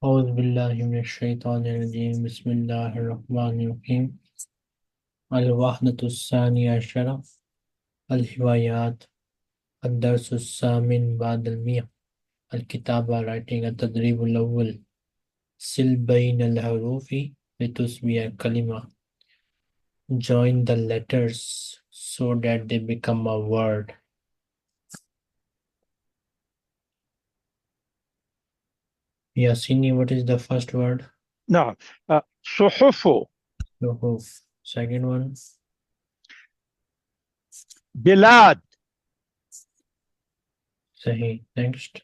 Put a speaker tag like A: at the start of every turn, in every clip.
A: أعوذ بالله من الشيطان الرجيم بسم الله الرحمن الرحيم الوحدة الثانية عشرة الهوايات الدرس الثامن بعد المئة الكتابة writing التدريب الأول سل بين الحروف لتصبح كلمة join the letters so that they become a word. Yasini, what is the first word?
B: نعم. صحف.
A: Suhuf. Second one.
B: بلاد.
A: Sahih. Next.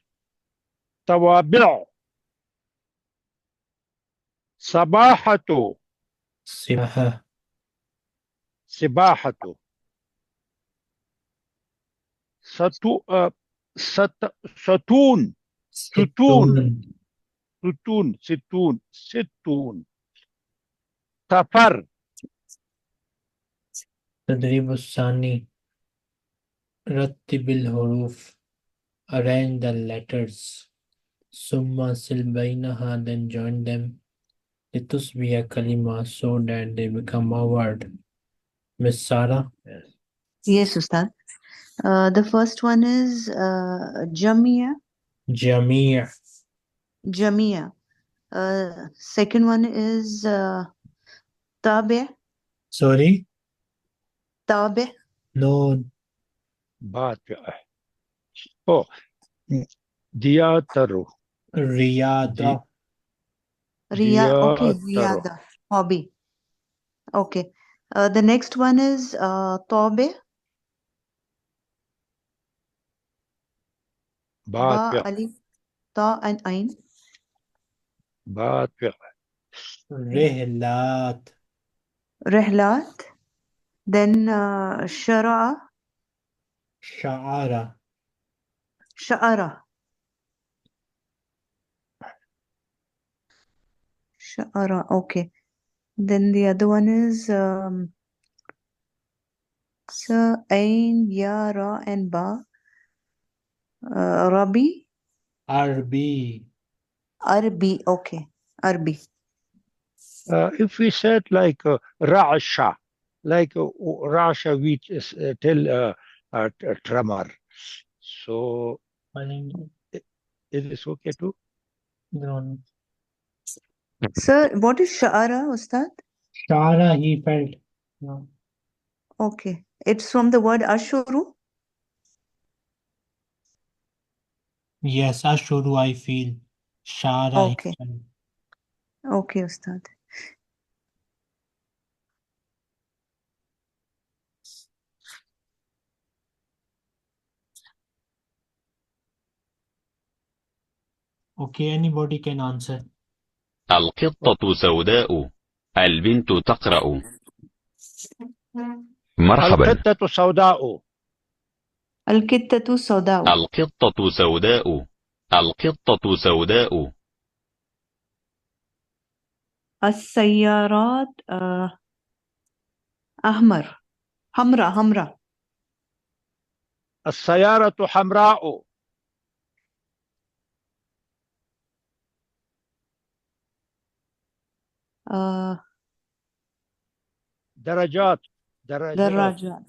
B: توابع. صباحة.
A: Sibaha.
B: سباحة. ستون. ستون.
A: Situn.
B: ستون. ستون. ستون. سفر.
A: تدريب الثاني رتب الحروف arrange the letters ثم سل بينها then join them لتصبح كلمة so that they become a word. Miss Sarah.
C: Yes, Ustad. The first one is Jamia.
A: Jamia.
C: Jamia. Second one is Tabi.
A: Sorry?
C: Tabi.
A: No.
B: باتع. دياتر.
A: Riyada.
C: Riya. Okay,
B: دياتر.
C: Riyada. Hobby. Okay. The next one is Tabi. Ba,
B: باتع.
C: Ali, Ta, and Ain.
B: باتع.
A: Rihlat.
C: Rihlat. Then Shara'a.
A: Sha'ara.
C: Sha'ara. Sha'ara. Okay. Then the other one is Sa, Ain, Ya, Ra, and Ba. Rabi.
A: Arbi.
C: Arbi. Okay. Arbi.
B: If we said like Rasha, like Rasha, which is tell tremor. So it is okay too.
A: No.
C: Sir, what is Sha'ara, Ustad?
A: Sha'ara, he felt. No.
C: Okay. It's from the word Ashuru.
A: Yes, Ashuru, I feel. Sha'ara, he
C: Okay.
A: felt.
C: Okay, Ustad.
A: Okay, anybody can answer.
D: القطة سوداء. البنت تقرأ. مرحبا.
B: القطة سوداء.
C: Al-Kittatu Sawda'u.
D: القطة سوداء. القطة سوداء.
C: As-Sayyarat Ahmar. Hamra.
B: السيارة حمراء. درجات.
C: Darajat.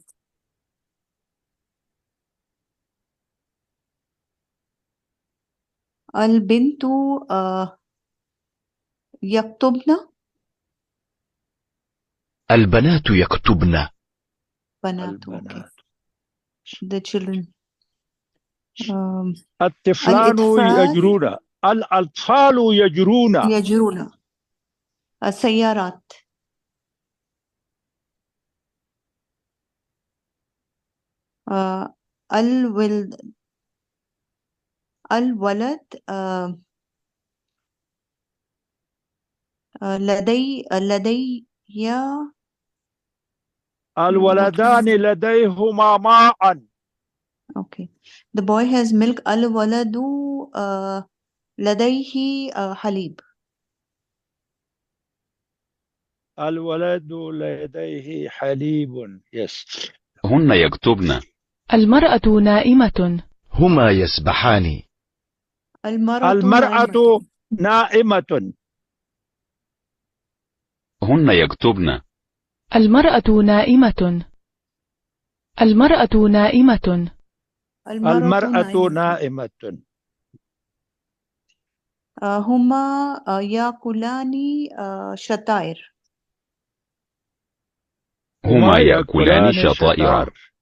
C: Al-Bintu Yaktubna.
D: البنات يكتبن.
C: Banat. Okay.
B: البنات.
C: The children.
B: الطفلان
C: Al-Itfal
B: يجرون. الأطفال يجرون.
C: Yajruna. As-Sayyarat. Al-Wild. الولد لدي
B: الولدان لديهما ماء.
C: okay. The boy has milk. الولد لديه حليب.
B: الولد لديه حليب. Yes.
D: هن يكتبن.
E: المرأة نائمة.
F: هما يسبحان.
C: المرأة
B: المرأة نائمة.
D: هن يكتبن.
E: المرأة نائمة. المرأة نائمة.
B: المرأة نائمة.
C: هما يأكلان شطائر.
D: هما يأكلان شطائر.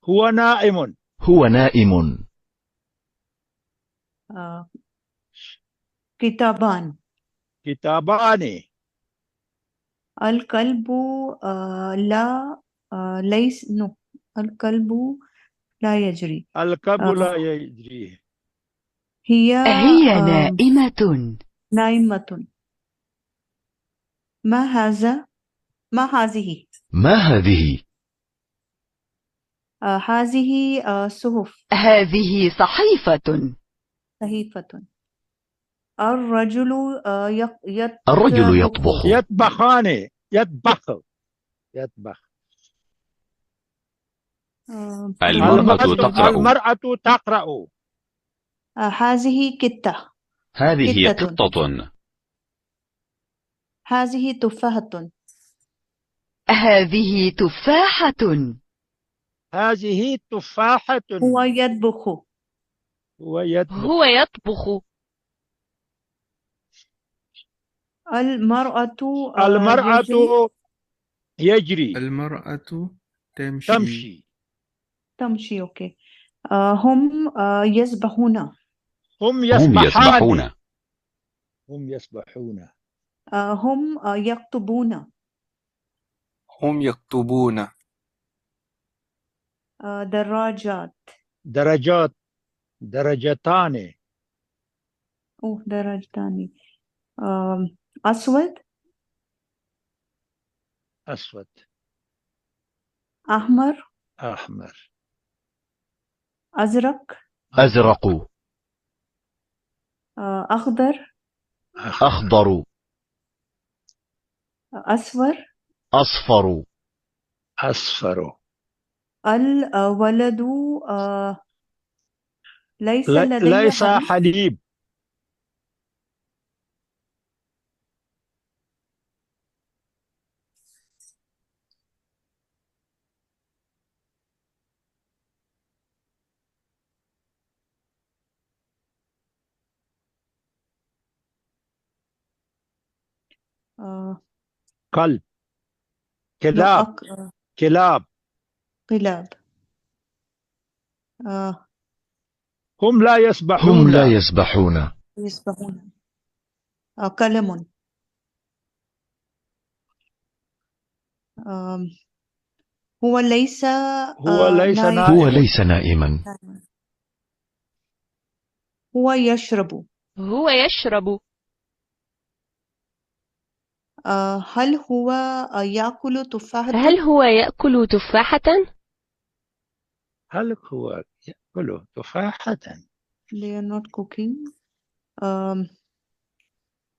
B: هو نائم.
F: هو نائم.
C: كتابان.
B: كتابان.
C: الكلب لا ليس نو الكلب لا يجري.
B: الكلب لا يجري.
C: هي
E: نائمة.
C: نائمة. ما هذا؟ ما هذه؟
F: ما هذه؟
C: هذه صحف.
E: هذه صحيفة.
C: صحيفة. الرجل
F: الرجل يطبخ.
B: يطبخان. يطبخ.
D: المرأة تقرأ.
B: المرأة تقرأ.
C: هذه قطة.
D: هذه
C: قطة.
D: قطة.
C: هذه تفاحة.
E: هذه تفاحة.
B: هذه تفاحة.
C: هو يطبخ.
B: هو يطبخ.
E: هو يطبخ.
C: المرأة
B: المرأة يجري.
G: المرأة تمشي.
C: تمشي. أوكي. هم يسبحون.
B: هم
D: يسبحون.
B: هم يسبحون.
C: هم يكتبون.
G: هم يكتبون.
C: دراجات.
B: درجات. درجتان.
C: درجتان. أسود.
B: أسود.
C: أحمر.
B: أحمر.
C: أزرق.
F: أزرق.
C: أخضر.
F: أخضر.
C: أصفر.
F: أصفر.
B: أصفر.
C: الولد ليس لديه
B: ليس
C: حليب.
B: حليب. كلب. كلاب. كلاب.
C: كلاب.
B: هم لا يسبحون.
F: هم لا يسبحون.
C: يسبحون. قلم. هو ليس نائم.
F: هو ليس نائما.
C: هو يشرب.
E: هو يشرب.
C: هل هو يأكل تفاحة؟
E: هل هو يأكل تفاحة؟
B: هل هو يأكل تفاحة؟
C: They are not cooking.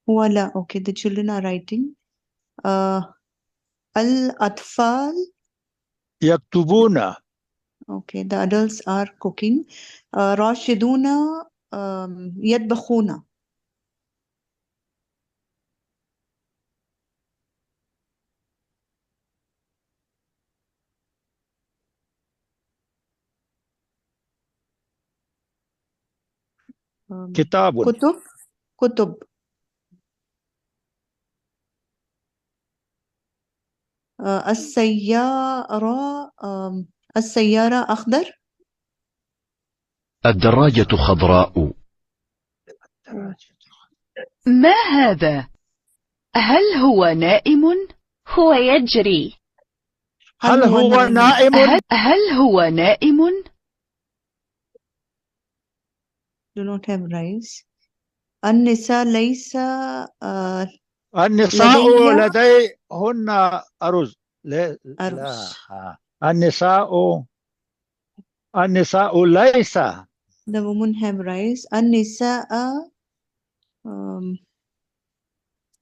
C: هو لا. Okay, the children are writing. الأطفال
B: يكتبون.
C: Okay, the adults are cooking. راشدون يطبخون.
B: كتاب.
C: كتب. السيارة أخضر.
F: الدراجة خضراء.
E: ما هذا؟ هل هو نائم؟ هو يجري.
B: هل هو نائم؟
E: هل هو نائم؟
C: Do not have rice. النساء ليس
B: النساء
C: لدي
B: لديهن أرز. لا
C: أرز.
B: النساء ليس.
C: The women have rice. النساء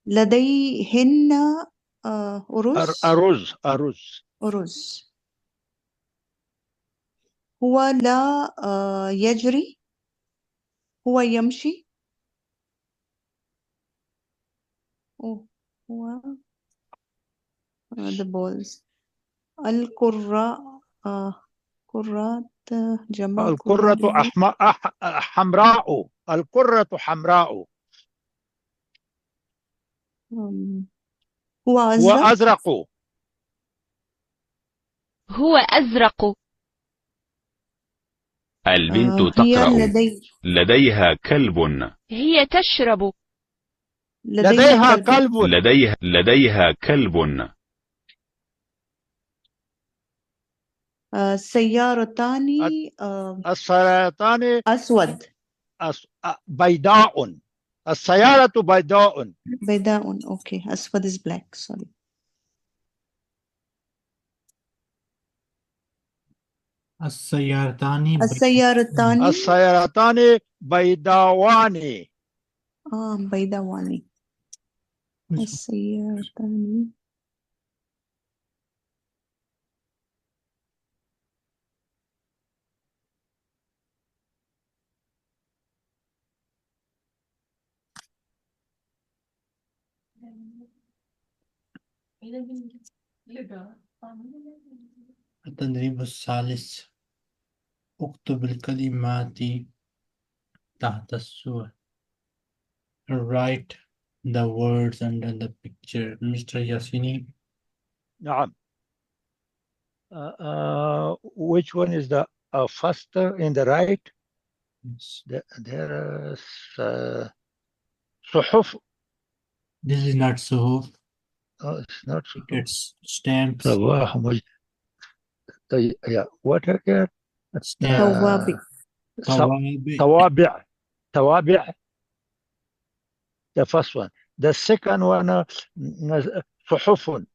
C: لديهن أرز.
B: أرز.
C: أرز. هو لا يجري. هو يمشي. هو the balls. القراء قرات جمع
B: القرة
C: قرة.
B: حمراء. القرة حمراء.
C: هو أزرق.
B: وأزرق.
E: هو أزرق.
D: البنت
C: هي
D: تقرأ. لديها كلب.
E: هي تشرب.
B: لديها كلب.
D: لديها كلب.
C: سيارتان.
B: السيارتان
C: أسود.
B: بيضاء. السيارة بيضاء.
C: بيضاء. أوكي. أسود is black. Sorry.
A: السيارتان
B: السيارتان بيضاوان.
C: بيضاوان. السيارتان.
A: التدريب الثالث. اكتب الكلمات تحت الصور. Write the words under the picture. Mr. Yassini.
B: نعم. Which one is the first in the right?
A: Yes.
B: There is صحف.
A: This is not suhuf.
B: It's not صحف.
A: It's stamps.
B: صباح yeah. What again?
C: توابع.
B: توابع. The first one. The second one صحف.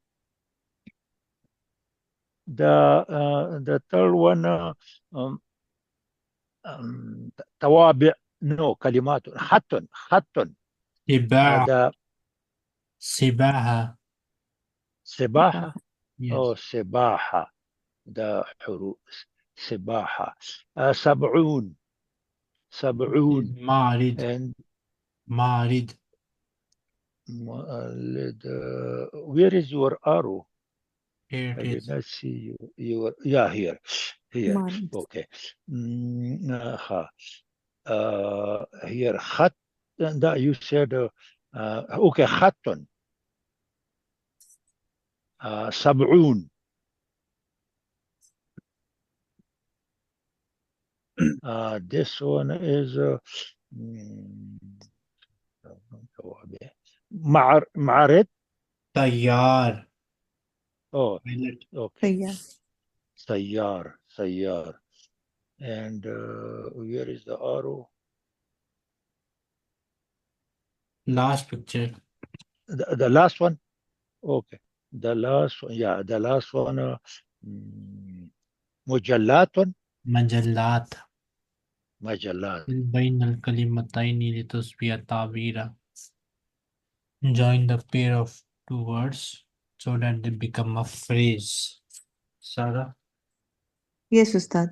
B: The third one توابع. No, كلمات. خط.
A: سباحة. سباحة.
B: سباحة.
A: Yes.
B: سباحة. ده حروف. سباحة. 70.
A: معرض.
B: and where is your arrow?
A: Here
B: I
A: it
B: did
A: is.
B: not see your yeah, here.
C: معرض.
B: Okay. Here خط. that you said okay. خط. 70. This one is معرض.
A: طيار.
B: Oh,
A: Pilot.
B: okay. سيار. And where is the arrow?
A: Last picture.
B: The last one. Okay. The last one. Yeah, the last one. مجلات.
A: مجلات. بين الكلمتين لتصبح تعبيرا. Join the pair of two words so that they become a phrase. Sarah.
C: Yes, Ustad.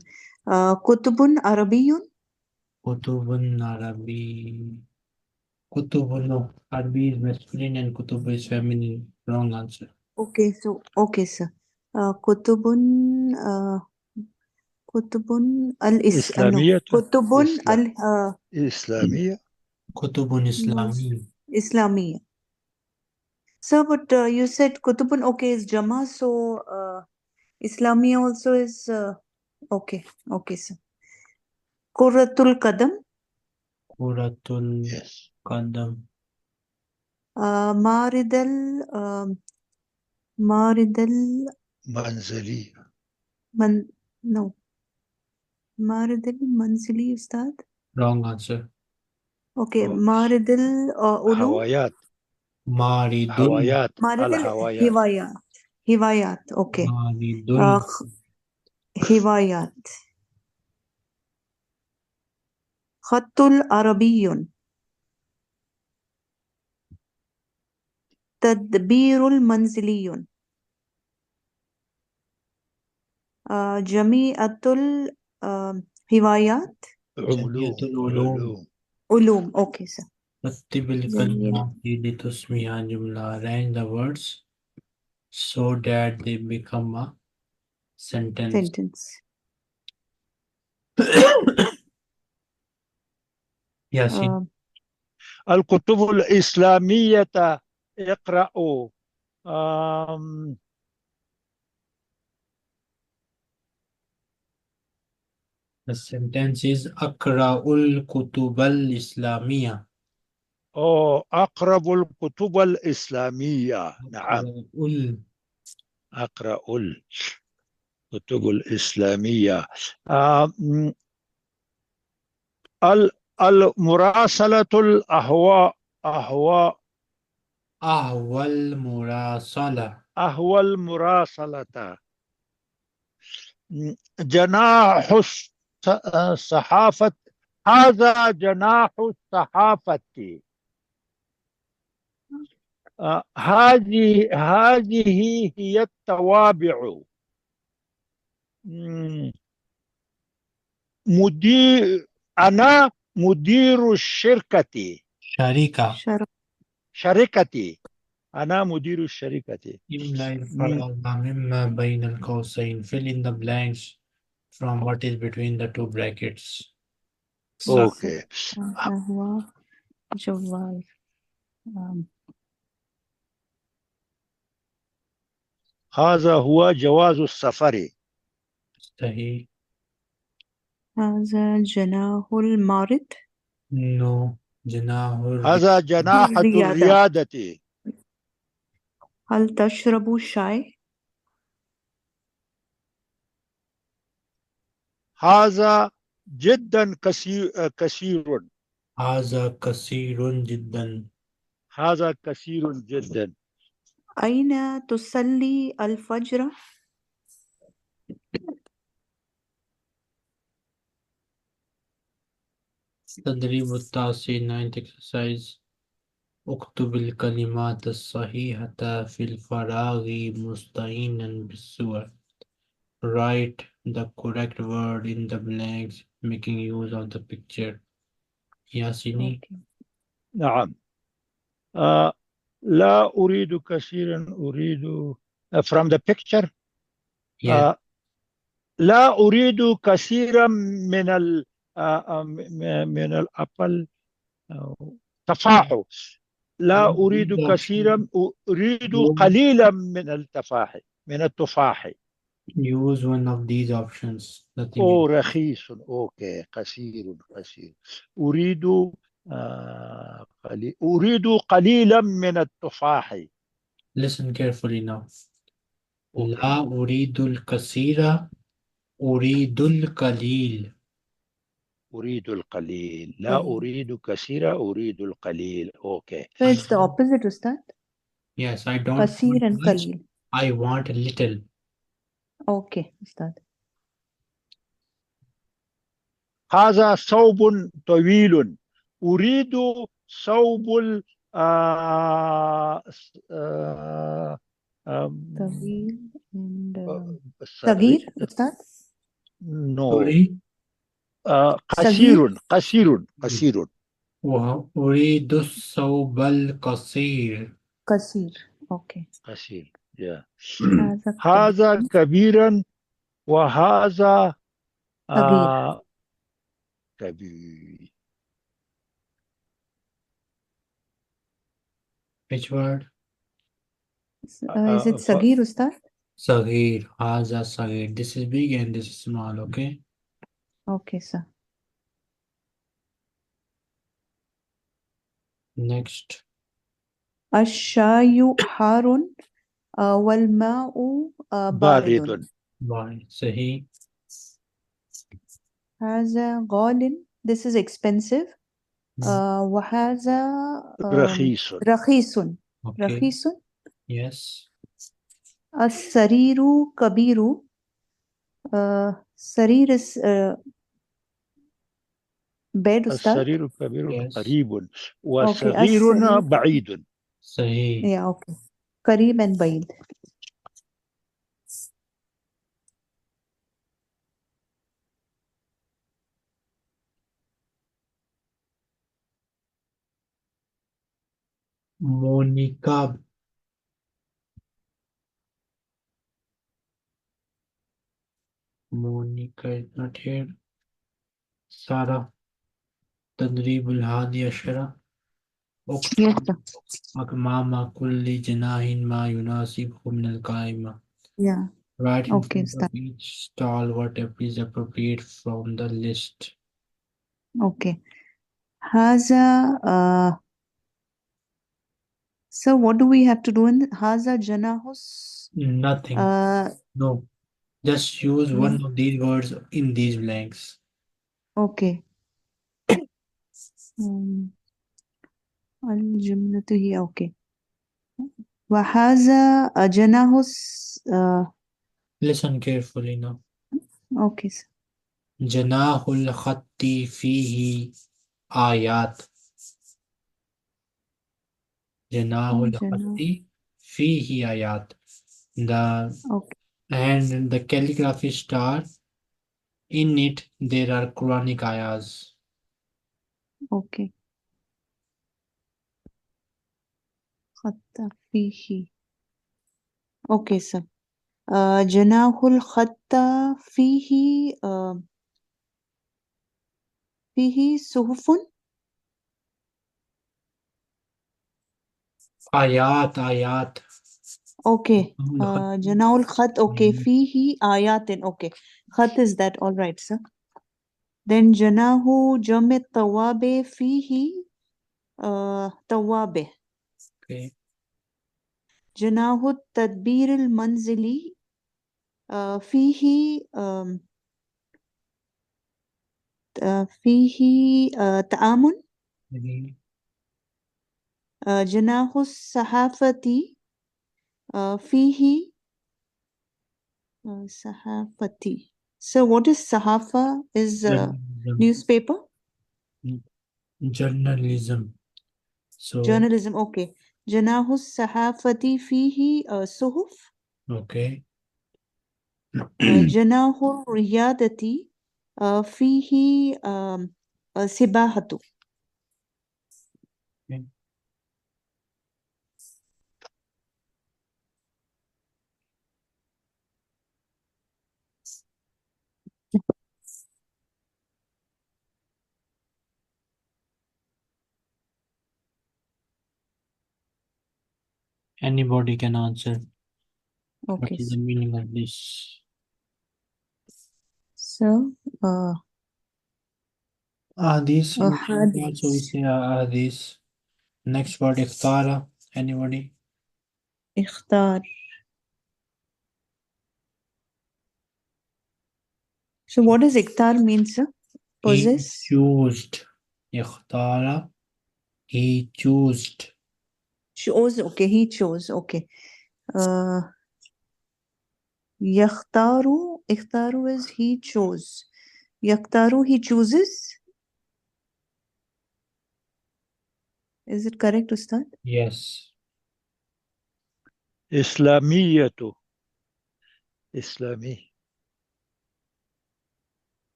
C: كتب عربي.
A: كتب عربي. كتب no. Arabi is masculine and kutub is feminine. Wrong answer.
C: Okay, sir. كتب
B: إسلامية.
C: كتب
B: إسلامية.
A: كتب إسلامية.
C: إسلامية. Sir, but you said kutubun, okay, is Jama, so Islamia also is okay, sir. Qurratul Qadam.
A: Qurratul
B: Yes.
A: Qadam.
C: Maridal
B: منزلي.
C: no. Maridal Manzili, Ustad.
A: Wrong answer.
C: Okay, Maridal Ulum.
B: هوايات.
A: Maridun.
B: هوايات
C: معرض
B: الهوايات.
C: هوايات اوكي.
A: Maridun.
C: هوايات. خط عربي. تدبير منزلي. جميع الهوايات.
A: جميع العلوم.
C: علوم اوكي سر.
A: رتب الكلمات لتسميها جملة. Arrange the words so that they become a sentence.
C: sentence.
A: Yasin.
B: الكتب الإسلامية اقرأوا.
A: The sentence is Akra'ul Kutubal Islamiyya.
B: أقرب الكتب الإسلامية. نعم،
A: Akra'ul.
B: أقرأ الكتب الإسلامية. المراسلة الأهواء.
A: أهوى المراسلة.
B: المراسلة. جناح الصحافة. هذا جناح الصحافة. هذه هي التوابع. أنا مدير الشركة. شركتي. أنا مدير الشركة.
A: إملأ الفراغ مما بين القوسين. Fill in the blanks from what is between the two brackets.
B: أوكي.
C: هو جوال.
B: هذا هو جواز السفر.
A: صحيح.
C: هذا جناح المعرض.
A: No. جناح
B: هذا جناح الريادة.
C: هل تشرب شاي؟
B: هذا جدا كثير.
A: هذا كثير جدا.
B: هذا كثير جدا.
C: أين تصلي الفجر؟
A: تدريب التاسع 9th exercise. اكتب الكلمات الصحيحة في الفراغ مستعينا بالصور. Write the correct word in the blanks making use of the picture. Yasini.
B: نعم. لا أريد كثيرا. أريد from the picture.
A: Yeah.
B: لا أريد كثيرا من الأبل. تفاح. لا أريد كثيرا. أريد قليلا من التفاح.
A: Use one of these options.
B: رخيص. أوكي. كثير. أريد أريد قليلا من التفاح.
A: Listen carefully now. لا أريد الكثير. أريد القليل.
B: أريد القليل. لا أريد كثير. أريد القليل. أوكي.
C: So it's the opposite, Ustad.
A: Yes, I don't
C: كثير
A: want
C: and
A: much.
C: قليل.
A: I want a little.
C: Okay, Ustad.
B: هذا ثوب طويل. أريد ثوب
C: طويل and صغير, Ustad.
B: No.
C: صغير.
B: قصير.
A: أريد الثوب القصير.
C: قصير. Okay.
B: قصير. Yeah.
C: هذا
B: هذا كبيرا وهذا كبير.
A: Which word?
C: Is it صغير, Ustad?
A: صغير. هذا صغير. This is big and this is small. Okay.
C: Okay, sir.
A: Next.
C: الشاي حار والماء بارد.
A: صحيح.
C: هذا غال. This is expensive. وهذا
B: رخيص.
C: رخيص.
A: Okay.
C: رخيص.
A: Yes.
C: السرير كبير. سرير is bed أستاذ.
B: السرير كبير
A: Yes.
B: قريب
C: Okay.
B: وصغيرنا
C: السرير.
B: بعيد.
A: صحيح.
C: Yeah, okay. قريب and بعيد.
A: Monica. Monica is not here. Sarah. تدريب الهادي عشرة.
C: Yes, sir.
A: أمام كل جناح ما يناسبه من القائمة.
C: Yeah.
A: Write in
C: Okay,
A: front
C: start.
A: of each stall whatever is appropriate from the list.
C: Okay. هذا so what do we have to do in هذا جناح
A: Nothing. No. Just use one of these words in these blanks.
C: okay. الجملة هي okay. وهذا جناح
A: Listen carefully now.
C: okay. sir.
A: جناح الخط فيه آيات. جناح الخط فيه آيات. The
C: Okay.
A: and the calligraphy star, in it there are Quranic ayahs.
C: Okay. خط فيه. Okay, sir. جناح الخط فيه فيه صحف.
A: آيات.
C: Okay.
A: الخط.
C: جناح الخط. Okay. فيه آيات. Okay. خط is that all right, sir? Then جناح جمع الطوابع فيه طوابع.
A: Okay.
C: جناح التدبير المنزلي فيه فيه تآمن. جناح الصحافة فيه صحافة. So what is صحافة? Is newspaper?
A: Journalism. So
C: Journalism. Okay. جناح الصحافة فيه صحف.
A: okay.
C: جناح الرياضة فيه سباحة.
A: Okay. Anybody can answer. What
C: Okay.
A: is the meaning of this?
C: So
A: This you can
C: hadith.
A: also we say this. Next word ikhtara. Anybody?
C: اختار. So what does iktar mean, sir?
A: He
C: Possess?
A: chose. Ikhtara. He chose.
C: Chose. Okay. He chose. Okay. يختار. اختار is he chose. يختار he chooses. Is it correct, Ustad?
A: Yes.
B: إسلامية. إسلامي.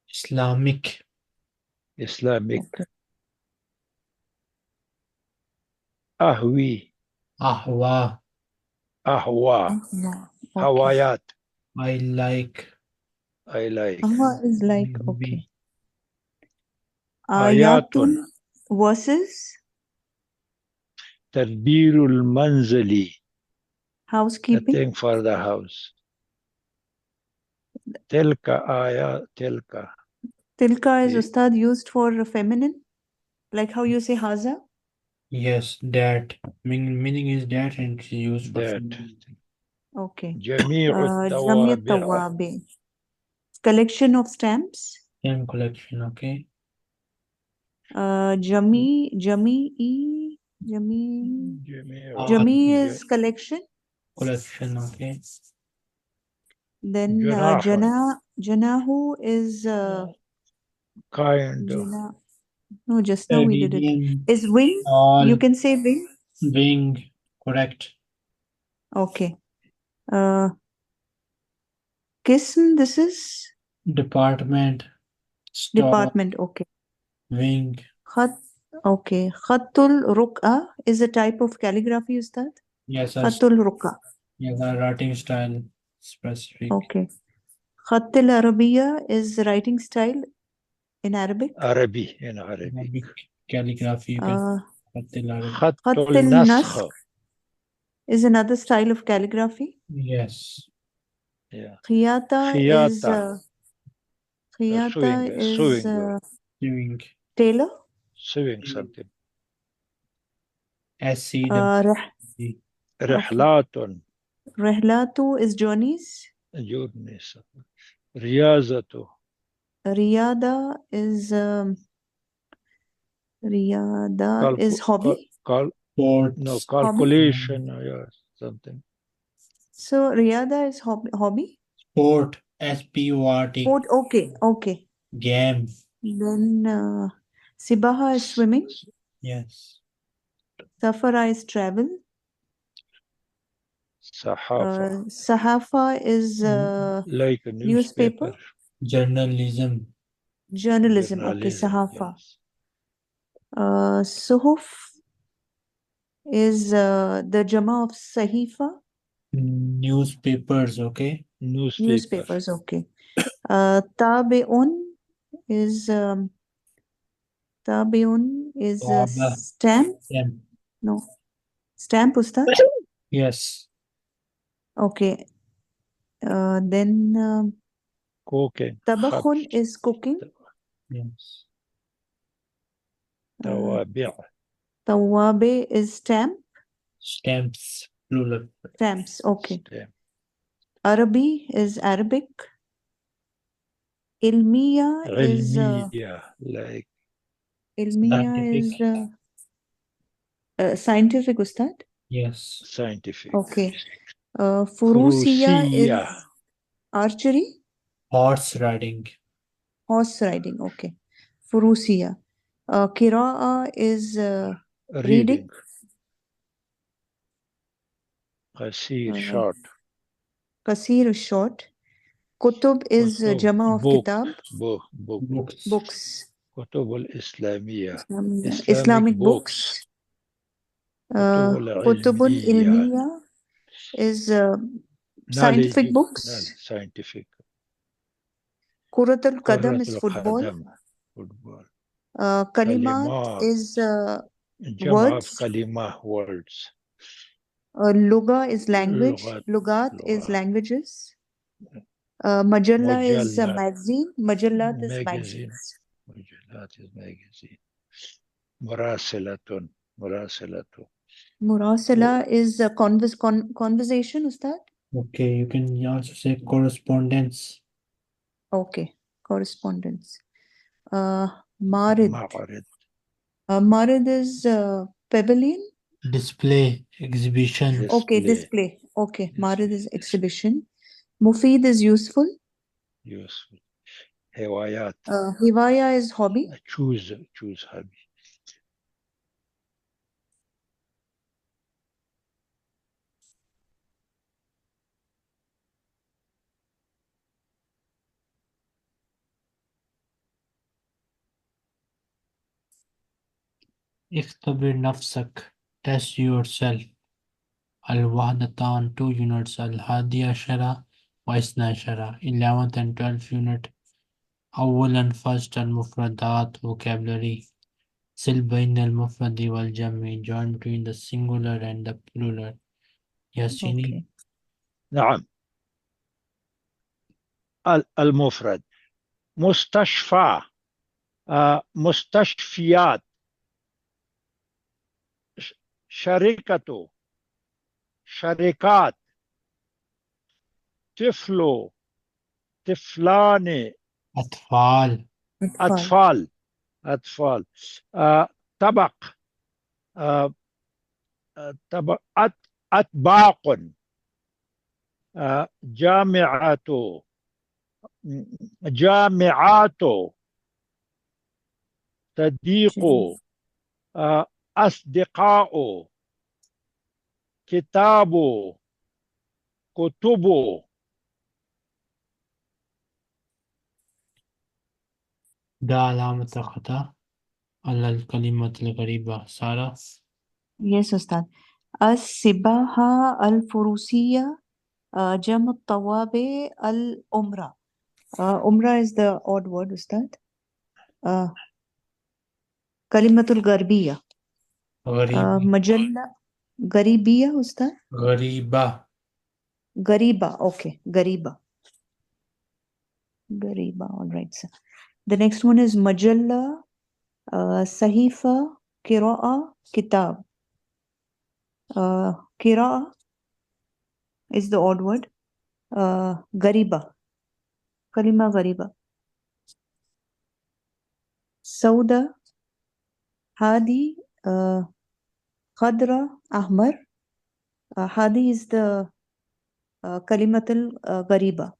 A: Islamic.
B: إسلاميك.
C: Okay.
B: أهوي.
A: Ahwa.
B: أهوى.
C: Okay.
B: هوايات.
A: I like.
B: I like.
C: Ahwa is like,
A: Maybe.
C: okay.
B: آيات.
C: Ayatun versus
B: تدبير المنزل.
C: housekeeping.
B: Thing for the house. تلك آيات. تلك.
C: Tilka is
B: Yeah.
C: Ustad used for feminine. Like how you say haza.
A: Yes, that. Meaning is that and it's used for
B: That.
A: feminine.
C: Okay.
B: جميع
C: Jamia
B: التوابع.
C: tawabi. Collection of stamps.
A: Same collection, okay?
C: Jami'i Jameen.
B: جميع
C: Jamee is collection.
A: collection, okay.
C: Then
B: جناح
C: Janahu is
B: kind of
C: Jana. No, just now we did it.
A: Medium,
C: Is wing.
A: tall,
C: You can say wing.
A: wing, correct.
C: Okay. Kism, this is
A: Department, stall,
C: department. Okay.
A: wing,
C: Khat. Okay. Khatul Ruk'a is a type of calligraphy, is that?
A: yes,
C: Khatul Ruk'a.
A: yes, a writing style specific.
C: Okay. Khatil Arabiya is writing style in Arabic.
B: عربي هنا عربي.
A: Arabic calligraphy, you can put the Arabic.
B: خط
C: Khatil
B: النسخ.
C: Naskh is another style of calligraphy.
A: Yes,
B: Yeah.
C: Khiyata is
B: خياطة. Sewing.
A: doing
C: tailor.
B: Sewing something.
A: SC,
B: رحلات.
C: Rehlatu is journeys.
B: journeys. رياضة.
C: Riyada is hobby.
A: sports,
B: Calculation. Yes, something.
C: So Riyada is hobby.
A: sport, SPORT,
C: Sport. Okay.
A: game,
C: Then Sibaha is swimming.
A: yes,
C: Safara is travel.
B: صحافة.
C: Sahafa is
B: like a
C: newspaper.
A: journalism,
C: Journalism. Okay, Sahafa.
B: Yes.
C: Suhuf is the Jama of Sahifa.
A: newspapers, okay.
C: Newspapers. Okay. Tabe'un is a stamp. No. Stamp, Ustad?
A: Yes,
C: Okay. Then
B: Cooking.
C: Tabakhun is cooking.
A: yes,
B: توابع.
C: Tawabe is stamp.
A: stamps, plural,
C: Stamps. Okay.
B: Stamp.
C: Arabi is Arabic. Ilmiya is
B: like
C: scientific, Ustad?
A: yes,
B: scientific.
C: Okay. Furusiya is
B: فروسية.
C: archery.
A: horse riding,
C: Horse riding. Okay. Furusiya. Qira'a is reading.
B: قصير short.
C: Kasir is short. Kutub is Jama of
B: book.
C: Kitab.
A: books,
B: كتب الإسلامية.
C: Islamic books. Kutubul Ilmiya is scientific books.
B: Scientific.
C: Kuratul Qadam is football.
B: Football.
C: Kalimat is
B: جمع
C: words.
B: كلمة words.
C: Luga is language. Lugat is languages. Majalla is magazine. Majallat is magazines.
B: مجلات is magazine. مراسلة.
C: Murasala is a conversation, Ustad?
A: okay. You can also say correspondence,
C: Okay, correspondence. Marid.
B: معرض.
C: Marid is pavilion.
A: display, exhibition,
C: Okay, display. Okay, Marid is exhibition. Mufid is useful.
B: useful. هوايات.
C: Hiwaya is hobby.
B: choose hobby.
A: اختبر نفسك, test yourself. الوحدتان, 2 units. الحادية عشرة واثنى عشرة, 11th and 12th unit. أولا first المفردات, vocabulary. سل بين المفرد والجمع, join between the singular and the plural. ياسيني.
C: Okay.
B: نعم. المفرد مستشفى. مستشفيات. شركة. شركات. طفل. طفلان.
A: أطفال.
B: طبق. أطباق. جامعة. جامعات. صديق. أصدقاء. كتاب. كتب.
A: ده علامة خطأ على الكلمة الغريبة. سارة.
C: Yes, Ustad. السباحة الفروسية جمع الطوابع الأمرة. أمرة is the odd word, Ustad. كلمة الغربية.
A: غريبة.
C: مجلة غريبية أستاذ.
A: غريبة.
C: غريبة. Okay. غريبة. غريبة. All right, sir. The next one is مجلة صحيفة قراءة كتاب. قراءة is the odd word. غريبة. كلمة غريبة. سوداء هادي خضراء أحمر. هادي is the كلمة الغريبة.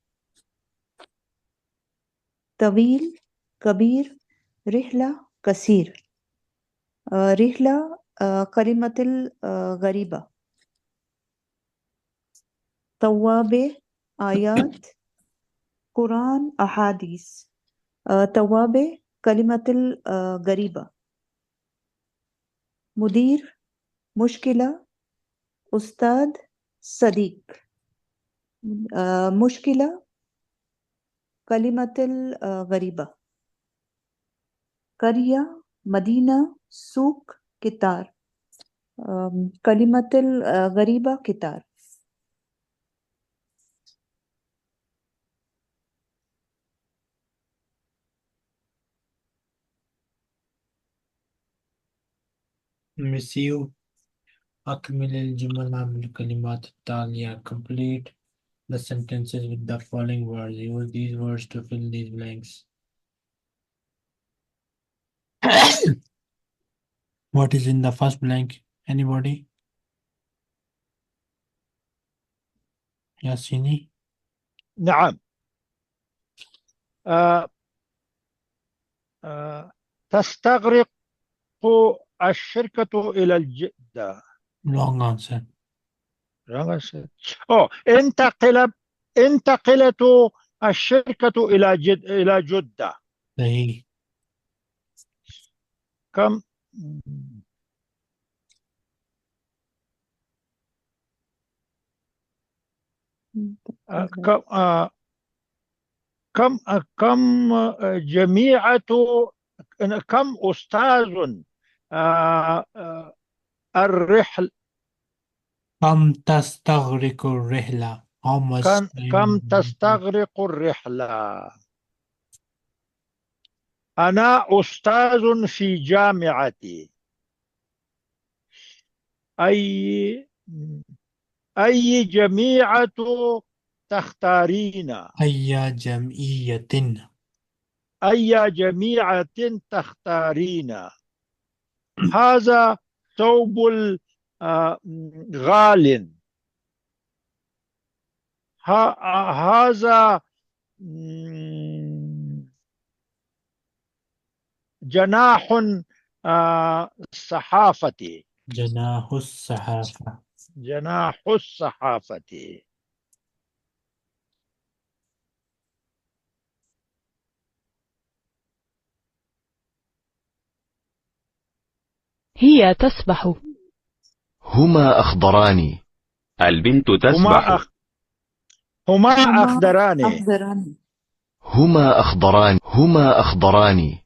C: طويل كبير رحلة قصير. رحلة كلمة الغريبة. توابع آيات قرآن أحاديث. توابع كلمة الغريبة. مدير مشكلة أستاذ صديق. مشكلة كلمة الغريبة. قرية مدينة سوق كتار. كلمة الغريبة كتار.
A: مسيو. أكمل الجمل بالكلمات التالية. Complete the sentences with the following words. Use these words to fill these blanks. What is in the first blank? Anybody? Yasini?
B: نعم. تستغرق الشركة إلى الجدة.
A: Long answer.
B: انتقلت الشركة إلى جدة.
A: صحيح.
B: كم كم كم جميعة كم أستاذ الرحل.
A: كم تستغرق الرحلة? How much
B: كم
A: time?
B: تستغرق الرحلة. أنا أستاذ في جامعتي. أي جميعة تختارين؟
A: أي جمعية؟
B: أي جميعة تختارين؟ هذا ثوب غال. هذا جناح الصحافة.
A: جناح الصحافة.
B: جناح الصحافة.
E: هي تسبح.
F: هما أخضران.
D: البنت تسبح.
B: هما
C: هما
B: أخضران.
C: أخضران.
F: هما أخضران. هما أخضران.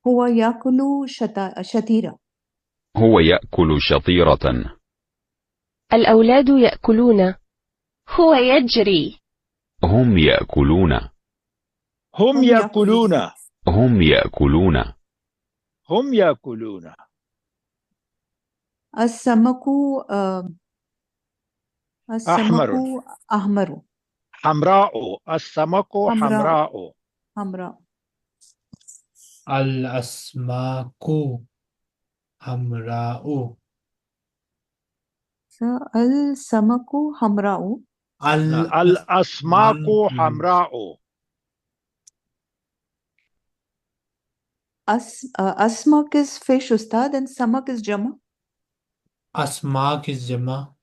C: هو يأكل شتيرة.
D: هو يأكل شطيرة.
E: الأولاد يأكلون. هو يجري.
D: هم يأكلون.
B: هم يأكلون.
D: هم يأكلون.
B: هم يأكلون.
C: السمك
B: أحمر.
C: أحمر.
B: حمراء. السمك
C: حمراء.
B: حمراء.
C: حمراء.
A: الأسماك حمراء.
C: So, al-samaku hamra'u.
B: الأسماك حمراء.
C: Asmak is fish, Ustad, and samak is jama.
A: أسماك is jama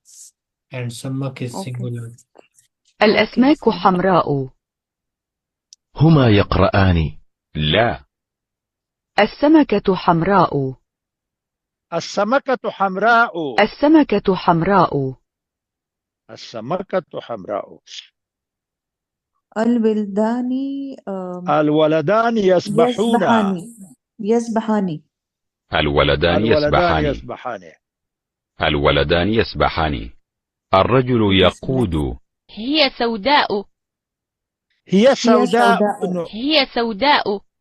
A: and samak is
C: Okay.
A: singular.
H: الأسماك حمراء.
F: هما يقرآن.
D: لا.
H: السمكة حمراء.
B: السمكة حمراء.
H: السمكة حمراء.
B: السمكة حمراء.
C: Al-wildani
B: الولدان يسبحون.
C: yasbahani.
D: الولدان
B: الولدان
D: يسبحان.
B: يسبحان.
D: الولدان يسبحان. الرجل يقود.
E: هي سوداء.
B: هي سوداء.
E: هي سوداء.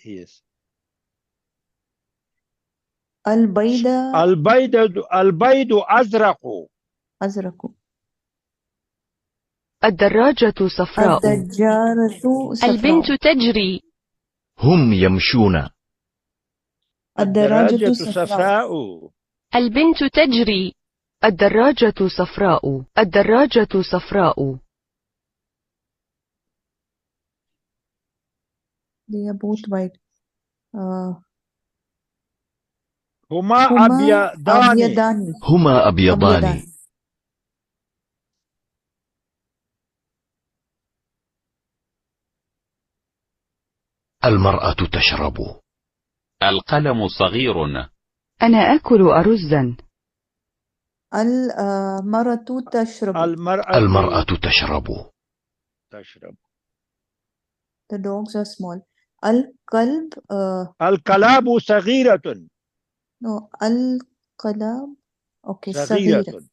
B: Yes.
C: Al-bayda
B: البيض أزرق.
C: azraku.
H: الدراجة صفراء.
C: Ad-dajjaratu
E: البنت
C: safra'u.
E: تجري.
F: هم يمشون.
C: Ad-darajatu
B: صفراء.
C: safra'u.
E: البنت تجري.
H: الدراجة صفراء. الدراجة صفراء.
C: They are both white.
B: هما
C: Huma
B: أبيضان.
C: abyadani.
F: هما أبيضان.
C: Abyadani.
F: المرأة تشرب.
D: القلم صغير.
H: أنا آكل أرزا.
C: Al-maratu tashrabu.
F: المرأة تشرب.
B: تشرب.
C: The dogs are small. Al-kalb,
B: الكلاب صغيرة.
C: no, al-kalab, okay,
B: صغيرة.
C: saghira.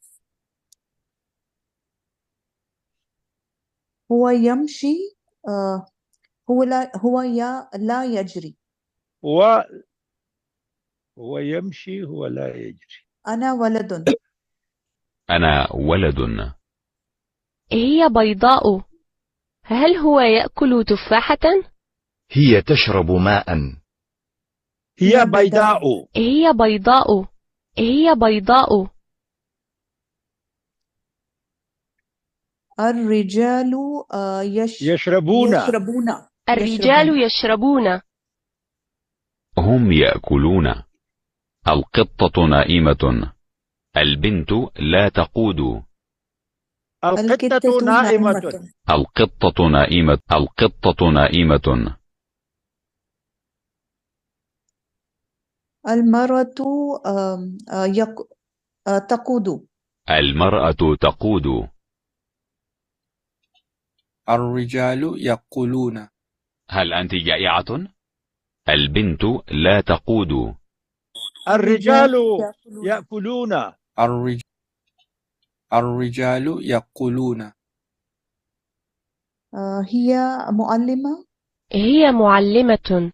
C: Huwa yamshi, huwa la yajri.
B: هو يمشي هو لا يجري.
C: Ana waladun.
D: أنا ولد.
E: هي بيضاء. هل هو يأكل تفاحة؟
F: هي تشرب ماء.
B: هي بيضاء.
E: هي بيضاء. هي بيضاء.
C: الرجال
B: يشربون.
E: الرجال يشربون.
D: هم يأكلون. القطة نائمة. البنت لا تقود.
B: القطة نائمة.
D: القطة نائمة. القطة نائمة.
C: المرأة تقود.
D: المرأة تقود.
G: الرجال يقولون.
D: هل أنت جائعة؟ البنت لا تقود.
B: الرجال يأكلون.
G: الرجال يقولون.
C: هي معلمة.
E: هي معلمة.